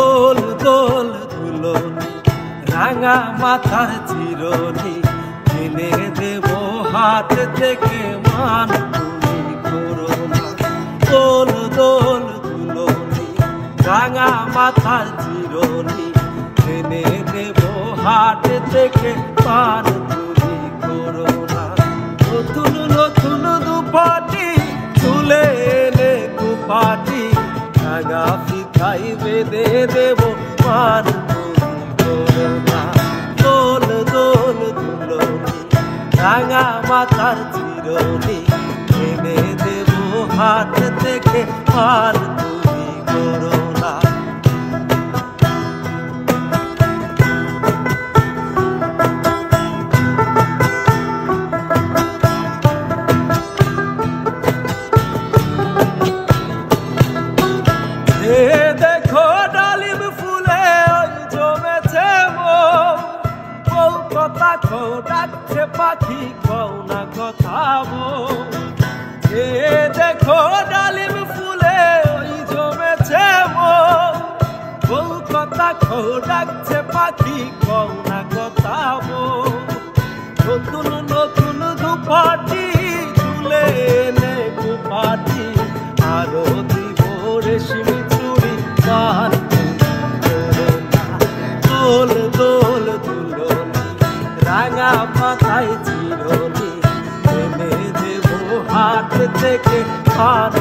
দোল দোল দুলনি রাঙা মাথার চিরনি এনে দেব হাত থেকে মান তুমি করো না। দোল দোল দুলনি রাঙা মাথার চিরনি এনে দেব হাত থেকে মান তুমি করো না। নতুন নতুন দুপাটি চুলে এনে কুপাটি রাঙা ফিতাই বেঁধে দেব মান তুমি করো না। দোল দোল দুলনি রাঙা মাথার চিরনি এনে দেব হাত থেকে মান তুমি করো না। দেখো ডালিম ফুলে ওই জমেছে মন, বউ কথা কও ডাকছে পাখি কও না কথা বউ। দেখো ডালিম ফুলে ওই জমেছে মন, বউ কথা কও ডাকছে পাখি কও না কথা বউ। নতুন নতুন দুপাটি চুলে এনে কুপাটি আরো দিব রেশমি চুড়ি মান করো না। দোল দোল দুলনি রাঙা মাথায় চিরনি এনে দেব হাত থেকে মান